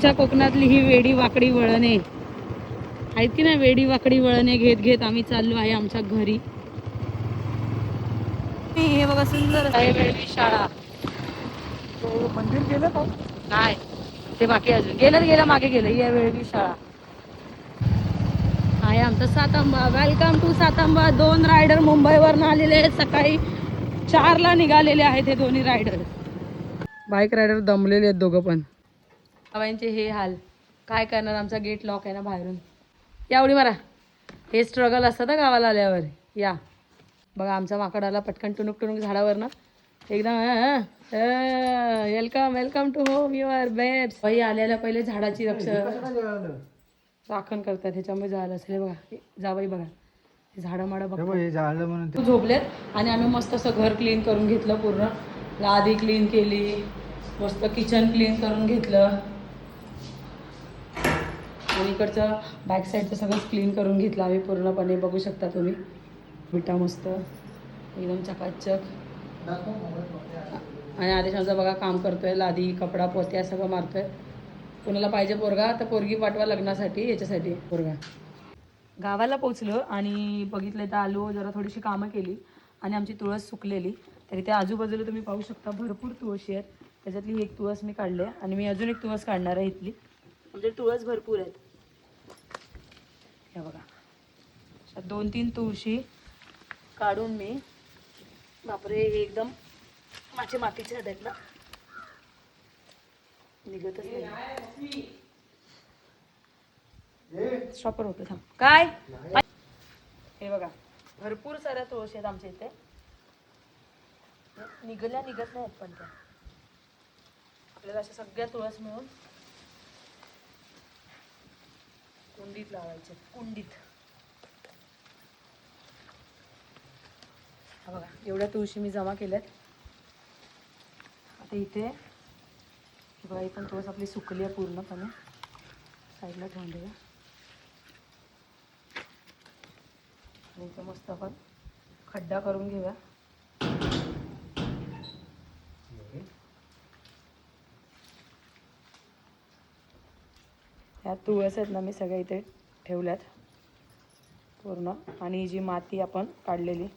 कोकणातली ही वेडी वाकडी वळणे आहेत की नाही, वेडी वाकडी वळणे घेत घेत आम्ही चाललो आहे आमच्या घरी. हे बघा सुंदर आहे वेळवी शाळा. मंदिर गेलं का? नाही ते बाकी अजून गेलं मागे गेलं. या वेळवी शाळा आहे आमचा Satamba. Welcome to Satamba. 2 rider मुंबईवरून आलेले आहेत. सकाळी 4ला निघालेले आहेत हे दोन्ही रायडर. बाईक रायडर दमलेले आहेत दोघं पण. गावांचे हे हाल काय करणार. आमचा गेट लॉक आहे ना बाहेरून. या उडी मारा. हे स्ट्रगल असतं ना गावाला आल्यावर. या बघा आमचा माकड आला पटकन टुनुक टुनुक झाडावर ना एकदम. Welcome welcome to home your babes. बाई आल्याला पहिले झाडाची राखण करतात ह्याच्यामुळे झालं असेल. बघा जाबाई बघा झाडं माडं बघा झोपलेत आणि आम्ही मस्त असं घर क्लीन करून घेतलं. पूर्ण लादी क्लीन केली. मस्त किचन क्लीन करून घेतलं. आणि इकडचं बॅक साईडचं सगळंच क्लीन करून घेतलं आम्ही पूर्णपणे. बघू शकता तुम्ही विटा मस्त एकदम चकाचक. आणि आदेश आमचा बघा काम करतोय. लादी कपडा पोत्या सगळं मारतोय. कोणाला पाहिजे पोरगा तर पोरगी पाठवा लग्नासाठी. याच्यासाठी पोरगा. गावाला पोचलो आणि बघितलं तर आलो. जरा थोडीशी कामं केली आणि आमची तुळस सुकलेली. तरी त्या आजूबाजूला तुम्ही पाहू शकता भरपूर तुळशी आहेत. त्याच्यातली एक तुळस मी काढली आहे आणि मी अजून एक तुळस काढणार आहे इथली. म्हणजे तुळस भरपूर आहेत. हे बघा 2-3 तुळशी काढून मी बापरे एकदम माझे मातीचे आहेत ना निघतच नाही. शॉपर होतं थांब. काय हे बघा भरपूर साऱ्या तुळशी आहेत आमच्या इथे. निघत नाहीत पण त्या आपल्याला अशा सगळ्या तुळस मिळून कुंडीत लावायचे. कुंडीत हा बघा एवढ्या तुळशी मी जमा केल्यात. आता इथे बघा ही पण तुळस आपली सुकली आहे पूर्णपणे. साईडला ठेवून देऊया. आणि इथं मस्त आपण खड्डा करून घेऊया. ह्या तुळस आहेत ना मी सगळ्या इथे ठेवल्यात पूर्ण. आणि जी माती आपण काढलेली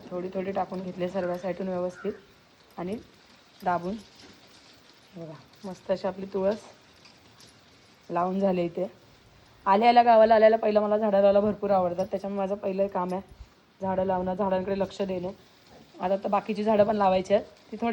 थोडी थोडी टाकून घेतली सर्व साईडून व्यवस्थित आणि दाबून. बघा मस्त अशी आपली तुळस लावून झाले. इथे आल्याला गावाला आल्याला पहिलं मला झाडं लावायला भरपूर आवडतात. त्याच्यामुळे माझं पहिलं काम आहे झाडं लावणं, झाडांकडे लक्ष देणं. आता तर बाकीची झाडं पण लावायची आहेत ती थोडी